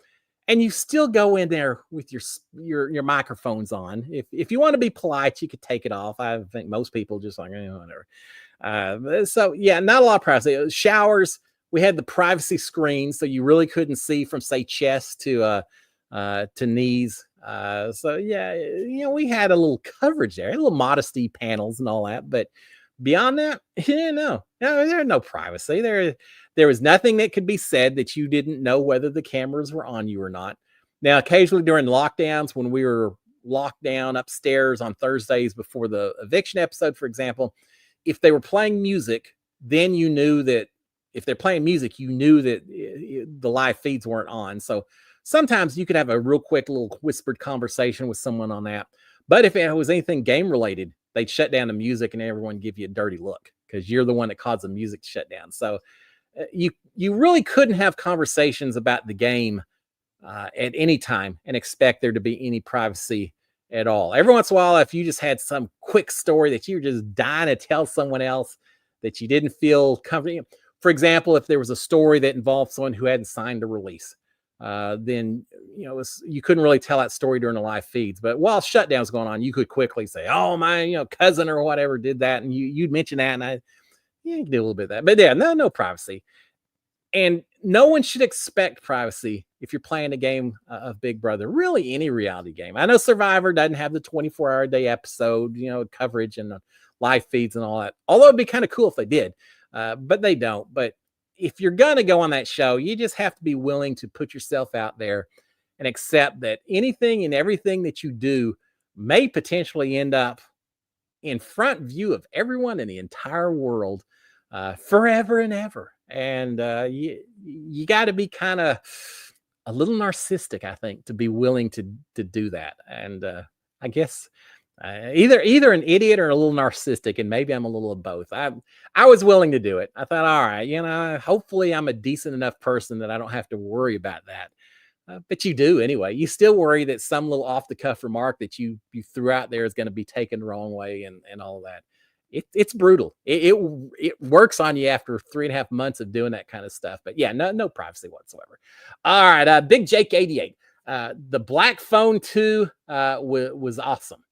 And you still go in there with your microphones on. If you want to be polite, you could take it off. I think most people just like, whatever. So yeah, not a lot of privacy. Showers, we had the privacy screen, so you really couldn't see from say chest to knees. So yeah, we had a little coverage there, a little modesty panels and all that, but beyond that, no, there's no privacy. There was nothing that could be said that you didn't know whether the cameras were on you or not. Now, occasionally during lockdowns, when we were locked down upstairs on Thursdays before the eviction episode, for example, if they were playing music, then you knew that if they're playing music, you knew that the live feeds weren't on. So sometimes you could have a real quick little whispered conversation with someone on that. But if it was anything game related, they'd shut down the music and everyone give you a dirty look because you're the one that caused the music to shut down. So you really couldn't have conversations about the game at any time and expect there to be any privacy at all. Every once in a while, if you just had some quick story that you were just dying to tell someone else that you didn't feel comfortable. For example, if there was a story that involved someone who hadn't signed a release, then you couldn't really tell that story during the live feeds. But while shutdown's going on, you could quickly say, "Oh, my cousin or whatever did that," and you'd mention that, and you can do a little bit of that. But yeah, no privacy, and no one should expect privacy if you're playing a game of Big Brother. Really, any reality game. I know Survivor doesn't have the 24-hour day episode, coverage and the live feeds and all that. Although it'd be kind of cool if they did, but they don't. But if you're going to go on that show, you just have to be willing to put yourself out there and accept that anything and everything that you do may potentially end up in front view of everyone in the entire world forever and ever. And you got to be kind of a little narcissistic, I think, to be willing to do that. And I guess Either an idiot or a little narcissistic, and maybe I'm a little of both. I was willing to do it. I thought, all right, hopefully I'm a decent enough person that I don't have to worry about that. But you do anyway. You still worry that some little off the cuff remark that you threw out there is going to be taken the wrong way and all of that. It's brutal. It works on you after 3.5 months of doing that kind of stuff. But yeah, no privacy whatsoever. All right, Big Jake 88. The Black Phone 2 was awesome.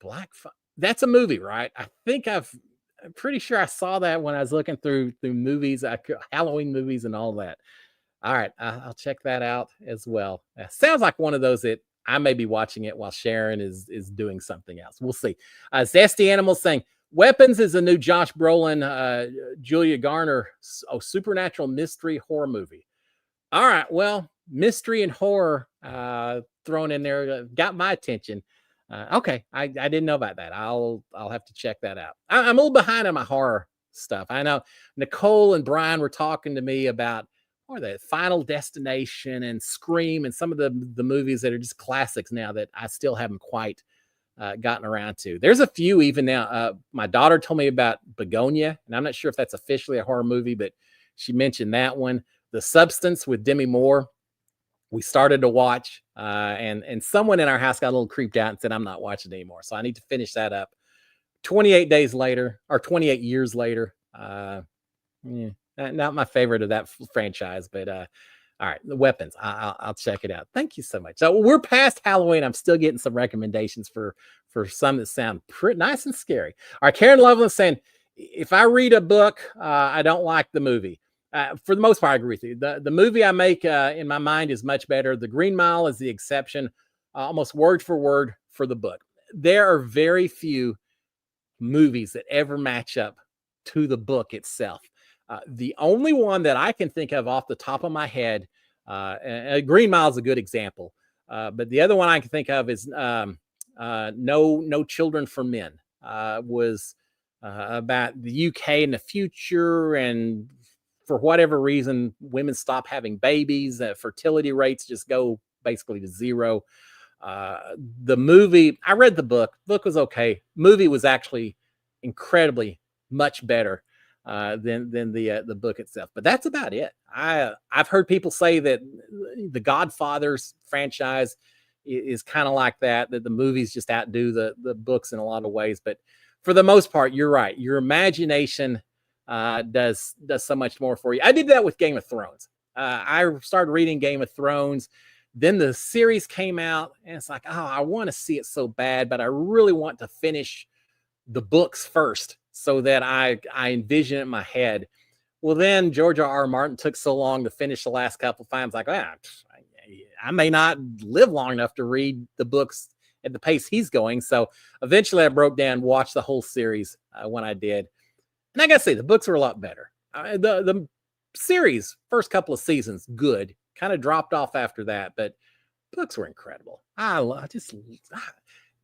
Black Phone. That's a movie, right? I'm pretty sure I saw that when I was looking through movies, Halloween movies, and all that. All right, I'll check that out as well. Sounds like one of those that I may be watching it while Sharon is doing something else. We'll see. Zesty Animals saying Weapons is a new Josh Brolin, Julia Garner, supernatural mystery horror movie. All right, well, mystery and horror thrown in there got my attention. Okay, I didn't know about that. I'll have to check that out. I'm a little behind on my horror stuff. I know Nicole and Brian were talking to me about the Final Destination and Scream and some of the movies that are just classics now that I still haven't quite gotten around to. There's a few even now. My daughter told me about Begonia, and I'm not sure if that's officially a horror movie, but she mentioned that one. The Substance with Demi Moore. We started to watch, and someone in our house got a little creeped out and said, I'm not watching anymore. So I need to finish that up. 28 days later, or 28 years later. Not my favorite of that franchise, but all right, The Weapons. I'll check it out. Thank you so much. So we're past Halloween. I'm still getting some recommendations for some that sound pretty nice and scary. All right, Karen Loveland saying, if I read a book, I don't like the movie. For the most part, I agree with you. The movie I make in my mind is much better. The Green Mile is the exception, almost word for word for the book. There are very few movies that ever match up to the book itself. The only one that I can think of off the top of my head, Green Mile is a good example, but the other one I can think of is No Children for Men. Was about the UK in the future, and for whatever reason, women stop having babies. Fertility rates just go basically to zero. The movie, I read the book. Book was okay. Movie was actually incredibly much better than the book itself. But that's about it. I've heard people say that the Godfather's franchise is kind of like that the movies just outdo the books in a lot of ways. But for the most part, you're right. Your imagination does so much more for you. I did that with Game of Thrones. I started reading Game of Thrones. Then the series came out, and it's like, oh, I want to see it so bad, but I really want to finish the books first so that I envision it in my head. Well, then George R.R. Martin took so long to finish the last couple of times. Like, I may not live long enough to read the books at the pace he's going. So eventually I broke down, watched the whole series when I did. And I got to say, the books were a lot better. The series, first couple of seasons, good. Kind of dropped off after that, but books were incredible.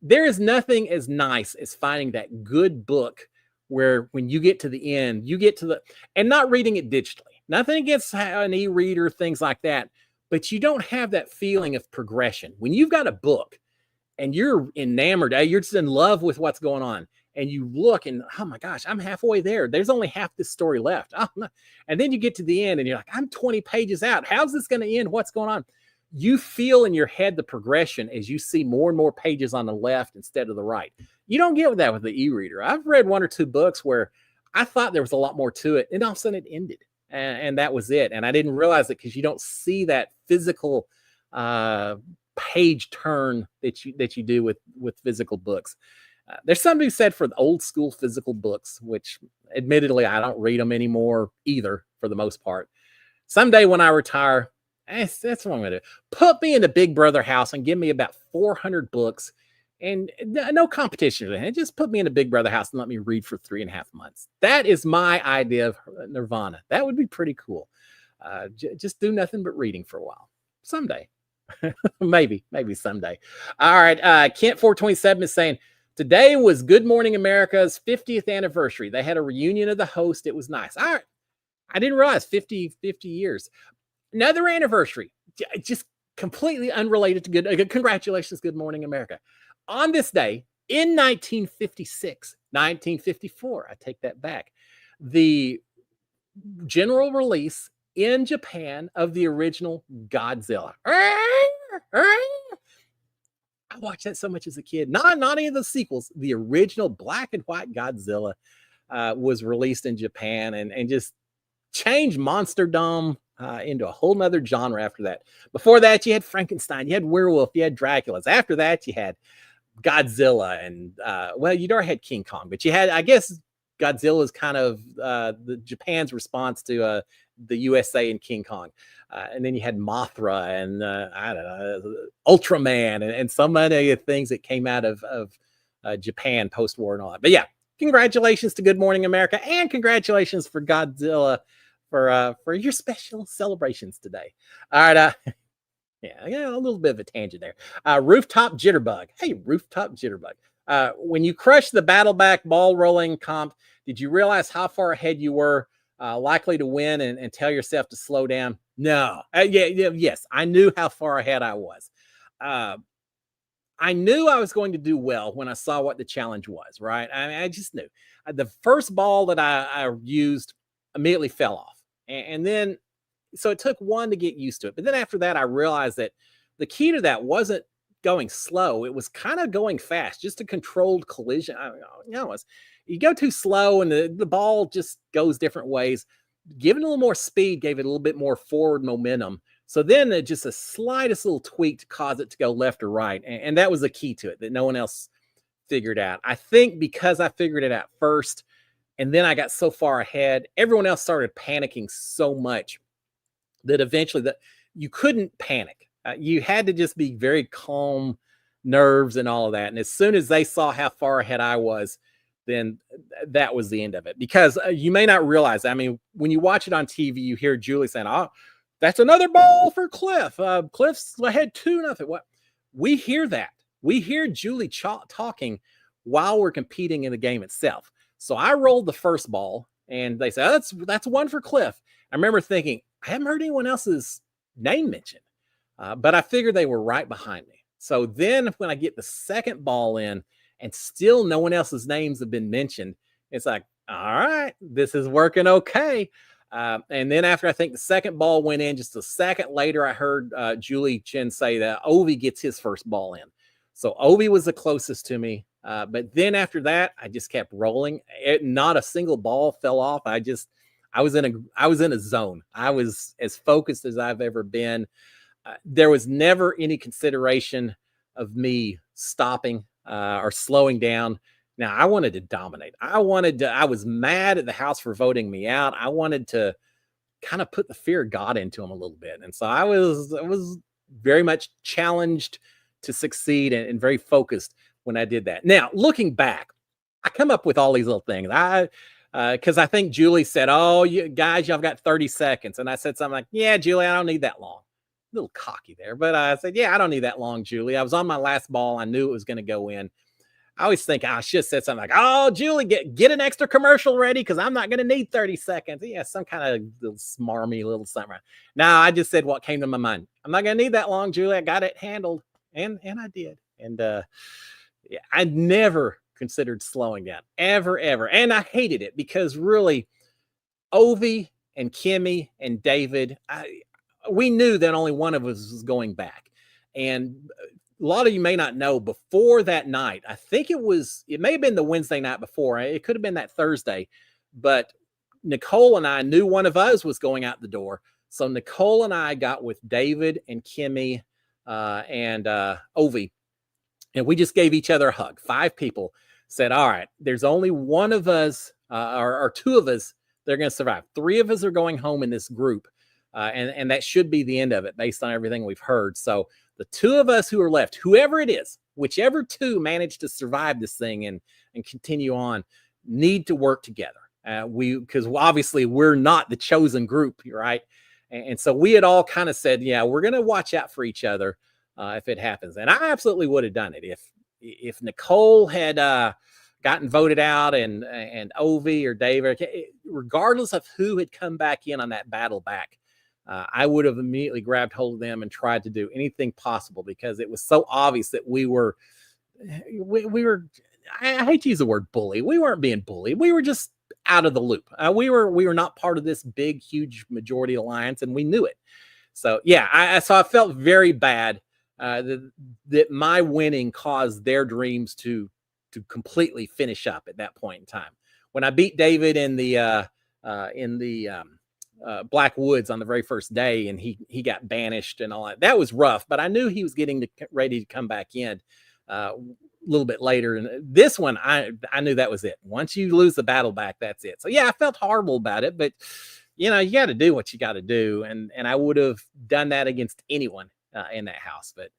There is nothing as nice as finding that good book where when you get to the end, you get to and not reading it digitally. Nothing against an e-reader, things like that, but you don't have that feeling of progression. When you've got a book and you're enamored, you're just in love with what's going on, and you look and, oh my gosh, I'm halfway there. There's only half this story left. And then you get to the end and you're like, I'm 20 pages out. How's this going to end? What's going on? You feel in your head the progression as you see more and more pages on the left instead of the right. You don't get that with the e-reader. I've read one or two books where I thought there was a lot more to it, and all of a sudden it ended. And that was it. And I didn't realize it because you don't see that physical page turn that you do with physical books. There's something to be said for the old school physical books, which admittedly I don't read them anymore either for the most part. Someday when I retire, that's what I'm going to do. Put me in the Big Brother house and give me about 400 books and no competition. Just put me in a Big Brother house and let me read for 3.5 months. That is my idea of nirvana. That would be pretty cool. Just do nothing but reading for a while. Someday. maybe someday. All right. Kent 427 is saying, today was Good Morning America's 50th anniversary. They had a reunion of the host. It was nice. All right. I didn't realize 50 years. Another anniversary, just completely unrelated to good. Congratulations, Good Morning America. On this day, In 1956, 1954, I take that back, the general release in Japan of the original Godzilla. I watched that so much as a kid. Not any of the sequels. The original black and white Godzilla was released in Japan and just changed monsterdom into a whole nother genre after that. Before that, you had Frankenstein, you had werewolf, you had Draculas. After that, you had Godzilla and well, you'd already had King Kong, but you had, I guess, Godzilla is kind of the Japan's response to the USA and King Kong. And then you had Mothra and I don't know, Ultraman and so many things that came out of Japan post-war and all that. But yeah, congratulations to Good Morning America and congratulations for Godzilla for your special celebrations today. All right, yeah, a little bit of a tangent there. Rooftop Jitterbug. Hey, Rooftop Jitterbug. When you crushed the Battleback ball rolling comp, did you realize how far ahead you were likely to win and tell yourself to slow down? No. Yes, I knew how far ahead I was. I knew I was going to do well when I saw what the challenge was, right? I mean, I just knew. The first ball that I used immediately fell off. And then, so it took one to get used to it. But then after that, I realized that the key to that wasn't going slow. It was kind of going fast, just a controlled collision. You go too slow and the ball just goes different ways. Giving it a little more speed gave it a little bit more forward momentum. So then just a slightest little tweak to cause it to go left or right. And that was the key to it that no one else figured out. I think because I figured it out first and then I got so far ahead, everyone else started panicking so much that eventually you couldn't panic. You had to just be very calm, nerves and all of that. And as soon as they saw how far ahead I was, then that was the end of it. Because you may not realize, I mean, when you watch it on TV, you hear Julie saying, "Oh, that's another ball for Cliff. Cliff's ahead 2-0." What? We hear that. We hear Julie talking while we're competing in the game itself. So I rolled the first ball and they said, "Oh, that's one for Cliff." I remember thinking, I haven't heard anyone else's name mentioned, but I figured they were right behind me. So then when I get the second ball in and still no one else's names have been mentioned, it's like, all right, this is working okay. And then after I think the second ball went in, just a second later, I heard Julie Chen say that Ovi gets his first ball in. So Ovi was the closest to me. But then after that, I just kept rolling. Not a single ball fell off. I was in a zone. I was as focused as I've ever been. There was never any consideration of me stopping or slowing down. Now I wanted to dominate. I was mad at the house for voting me out. I wanted to kind of put the fear of God into them a little bit. And so I was very much challenged to succeed and very focused when I did that. Now, looking back, I come up with all these little things. Because I think Julie said, "Oh, you guys, y'all got 30 seconds." And I said something like, "Yeah, Julie, I don't need that long." A little cocky there, but I said, "Yeah, I don't need that long, Julie. I was on my last ball. I knew it was going to go in." I always think I should have said something like, "Oh, Julie, get an extra commercial ready because I'm not going to need 30 seconds." Yeah, some kind of little smarmy little something. No, I just said what came to my mind. I'm not going to need that long, Julie. I got it handled. And I did. And yeah, I never considered slowing down ever. And I hated it because really Ovi and Kimmy and David, we knew that only one of us was going back. And a lot of you may not know, before that night, I think it may have been the Wednesday night before. It could have been that Thursday, but Nicole and I knew one of us was going out the door. So Nicole and I got with David and Kimmy and Ovi, and we just gave each other a hug. 5 people said, "All right, there's only one of us or 2 of us that are going to survive. 3 of us are going home in this group. And that should be the end of it based on everything we've heard. So the 2 of us who are left, whoever it is, whichever 2 manage to survive this thing and continue on, need to work together. Because obviously we're not the chosen group, right? And so we had all kind of said, yeah, we're going to watch out for each other if it happens. And I absolutely would have done it if Nicole had gotten voted out and Ovi or David, regardless of who had come back in on that battle back. I would have immediately grabbed hold of them and tried to do anything possible because it was so obvious that we were we were, I hate to use the word bully. We weren't being bullied. We were just out of the loop. We were not part of this big, huge majority alliance, and we knew it. So yeah, so I felt very bad that my winning caused their dreams to completely finish up at that point in time. When I beat David in the Black Woods on the very first day, and he got banished and all that. That was rough, but I knew he was getting ready to come back in a little bit later. And this one, I knew that was it. Once you lose the battle back, that's it. So yeah, I felt horrible about it, but you got to do what you got to do, and I would have done that against anyone in that house. But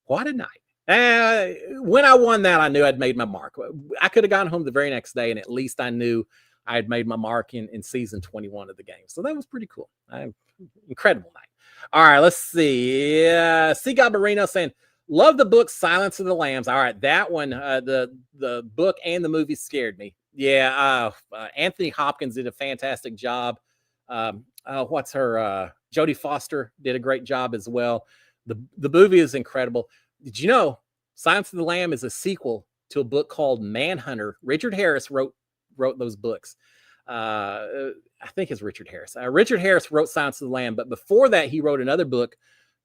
what a night! When I won that, I knew I'd made my mark. I could have gone home the very next day, and at least I knew I had made my mark in season 21 of the game. So that was pretty cool. Incredible night. All right, let's see. C. Gabarino saying, love the book Silence of the Lambs. All right, that one, the book and the movie scared me. Yeah, Anthony Hopkins did a fantastic job. What's her? Jodie Foster did a great job as well. The movie is incredible. Did you know Silence of the Lamb is a sequel to a book called Manhunter? Richard Harris wrote those books. I think it's Richard Harris. Richard Harris wrote Silence of the Lamb, but before that, he wrote another book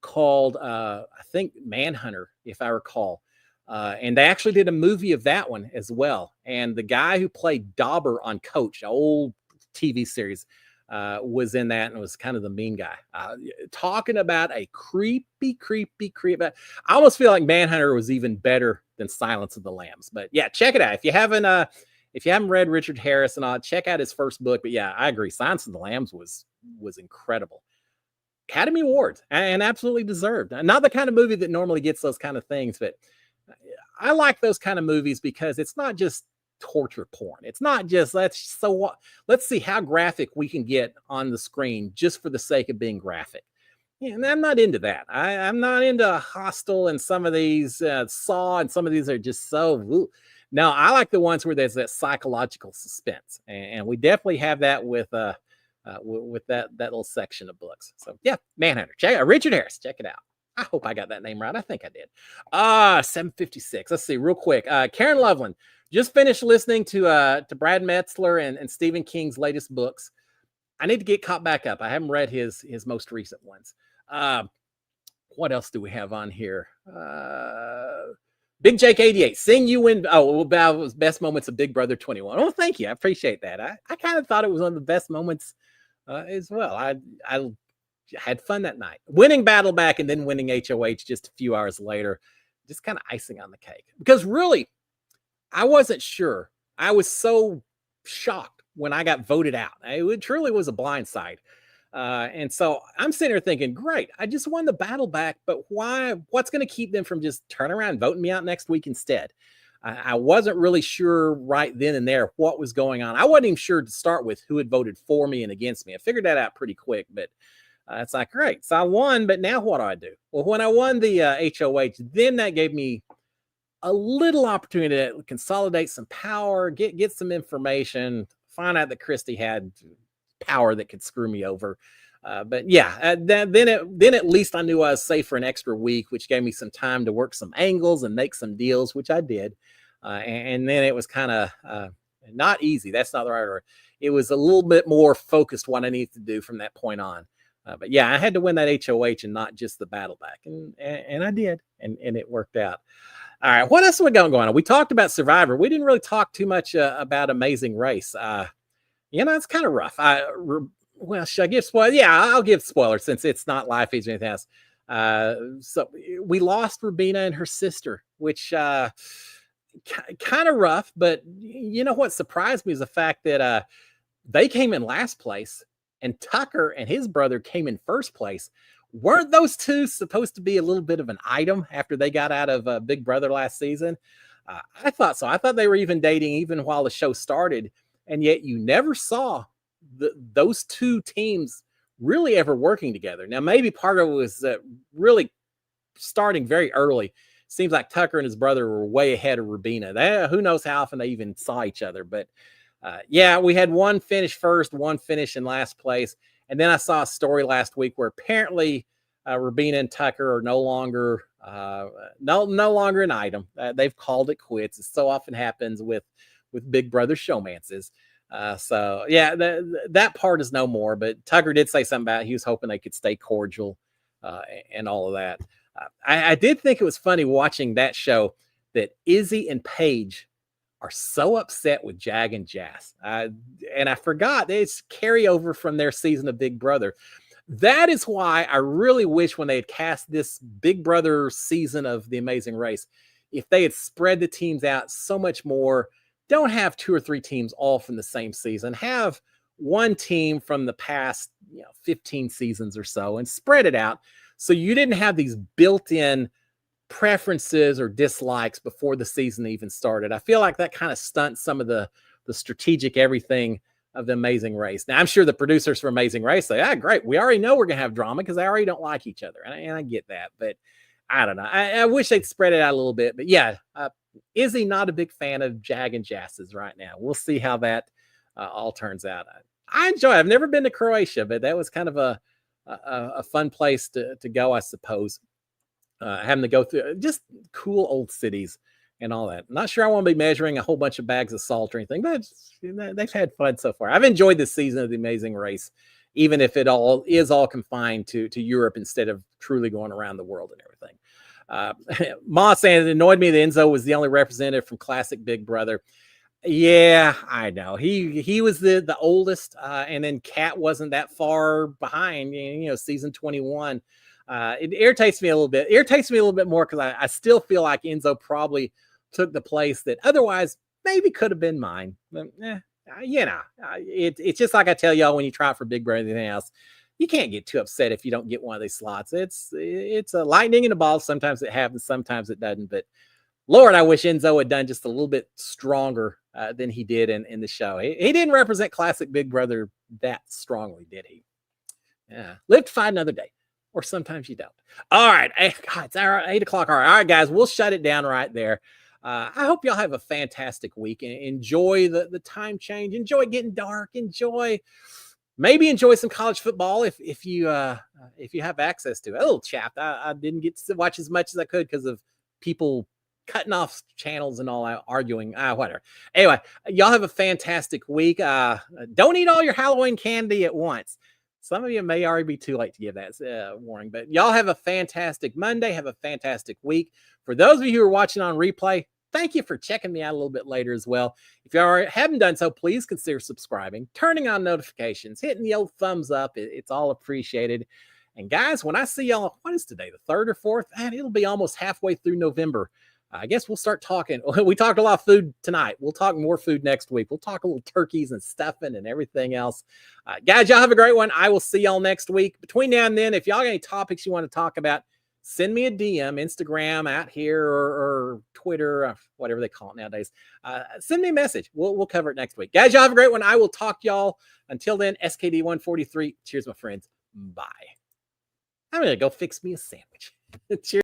called, I think, Manhunter, if I recall. And they actually did a movie of that one as well. And the guy who played Dauber on Coach, an old TV series, was in that and was kind of the mean guy. Talking about a creepy. I almost feel like Manhunter was even better than Silence of the Lambs. But yeah, check it out. If you haven't read Richard Harris and all, check out his first book. But yeah, I agree. Silence of the Lambs was incredible. Academy Awards, and absolutely deserved. Not the kind of movie that normally gets those kind of things, but I like those kind of movies because it's not just torture porn. It's not just let's see how graphic we can get on the screen just for the sake of being graphic. Yeah, and I'm not into that. I'm not into Hostel and some of these Saw, and some of these are just so. Ooh. No, I like the ones where there's that psychological suspense, and we definitely have that with that little section of books. So yeah, Manhunter. Check out Richard Harris. Check it out. I hope I got that name right. I think I did. 756. Let's see real quick. Karen Loveland just finished listening to Brad Metzler and Stephen King's latest books. I need to get caught back up. I haven't read his most recent ones. What else do we have on here? Big Jake 88. Seeing you win. Oh, about was best moments of Big Brother 21. Oh, thank you. I appreciate that. I kind of thought it was one of the best moments as well. I had fun that night. Winning Battle Back and then winning HOH just a few hours later, just kind of icing on the cake. Because really, I wasn't sure. I was so shocked when I got voted out. It truly was a blindside. And so I'm sitting here thinking, great, I just won the battle back, but why? What's going to keep them from just turning around and voting me out next week instead? I wasn't really sure right then and there what was going on. I wasn't even sure to start with who had voted for me and against me. I figured that out pretty quick, but it's like, great, so I won, but now what do I do? Well, when I won the HOH, then that gave me a little opportunity to consolidate some power, get some information, find out that Christie had power that could screw me over. But yeah, then at least I knew I was safe for an extra week, which gave me some time to work some angles and make some deals, which I did. And then it was kind of not easy. That's not the right word. It was a little bit more focused what I needed to do from that point on. But yeah, I had to win that HOH and not just the battle back. And I did. And it worked out. All right. What else are we going on? We talked about Survivor. We didn't really talk too much about Amazing Race. It's kind of rough. Well, should I give spoilers? Yeah, I'll give spoilers since it's not live feeds or anything else. So we lost Rubina and her sister, which kind of rough. But you know what surprised me is the fact that they came in last place and Tucker and his brother came in first place. Weren't those two supposed to be a little bit of an item after they got out of Big Brother last season? I thought so. I thought they were even dating even while the show started. And yet you never saw those two teams really ever working together. Now, maybe part of it was really starting very early. Seems like Tucker and his brother were way ahead of Rubina. Who knows how often they even saw each other. But yeah, we had one finish first, one finish in last place. And then I saw a story last week where apparently Rubina and Tucker are no longer No longer an item. They've called it quits. It so often happens with Big Brother showmances. So yeah, that part is no more. But Tucker did say something about he was hoping they could stay cordial and all of that. I did think it was funny watching that show that Izzy and Paige are so upset with Jag and Jazz. And I forgot it's carryover from their season of Big Brother. That is why I really wish when they had cast this Big Brother season of The Amazing Race, if they had spread the teams out so much more, don't have 2 or 3 teams all from the same season. Have one team from the past 15 seasons or so and spread it out so you didn't have these built-in preferences or dislikes before the season even started. I feel like that kind of stunts some of the strategic everything of The Amazing Race. Now, I'm sure the producers for Amazing Race say, great, we already know we're going to have drama because they already don't like each other. And I get that, but I don't know. I wish they'd spread it out a little bit. But yeah, Izzy not a big fan of Jag and Jazz's right now. We'll see how that all turns out. I enjoy it. I've never been to Croatia, but that was kind of a fun place to go, I suppose. Having to go through just cool old cities and all that. I'm not sure I want to be measuring a whole bunch of bags of salt or anything, but they've had fun so far. I've enjoyed this season of The Amazing Race, even if it all is confined to Europe instead of truly going around the world and everything. Ma saying it annoyed me that Enzo was the only representative from classic Big Brother. Yeah, I know. He was the oldest, and then Kat wasn't that far behind, season 21. It irritates me a little bit. It irritates me a little bit more because I still feel like Enzo probably took the place that otherwise maybe could have been mine. But, it's just like I tell y'all when you try for Big Brother and anything else, you can't get too upset if you don't get one of these slots. It's a lightning in a ball. Sometimes it happens, sometimes it doesn't. But Lord, I wish Enzo had done just a little bit stronger than he did in the show. He didn't represent classic Big Brother that strongly, did he? Yeah, live to fight another day. Or sometimes you don't. All right. God, it's 8 o'clock. All right, guys, we'll shut it down right there. I hope y'all have a fantastic week and enjoy the time change. Enjoy getting dark. Enjoy some college football if you have access to it. A little chapped. I didn't get to watch as much as I could because of people cutting off channels and all that, arguing. Whatever. Anyway, y'all have a fantastic week. Don't eat all your Halloween candy at once. Some of you may already be too late to give that warning, but y'all have a fantastic Monday. Have a fantastic week. For those of you who are watching on replay, thank you for checking me out a little bit later as well. If you haven't done so, please consider subscribing, turning on notifications, hitting the old thumbs up. It's all appreciated. And guys, when I see y'all, what is today, the 3rd or 4th? Man, it'll be almost halfway through November. I guess we'll start talking. We talked a lot of food tonight. We'll talk more food next week. We'll talk a little turkeys and stuffing and everything else. Guys, y'all have a great one. I will see y'all next week. Between now and then, if y'all got any topics you want to talk about, send me a DM, Instagram out here or Twitter, whatever they call it nowadays. Send me a message. We'll cover it next week. Guys, y'all have a great one. I will talk to y'all. Until then, SKD 143. Cheers, my friends. Bye. I'm going to go fix me a sandwich. Cheers.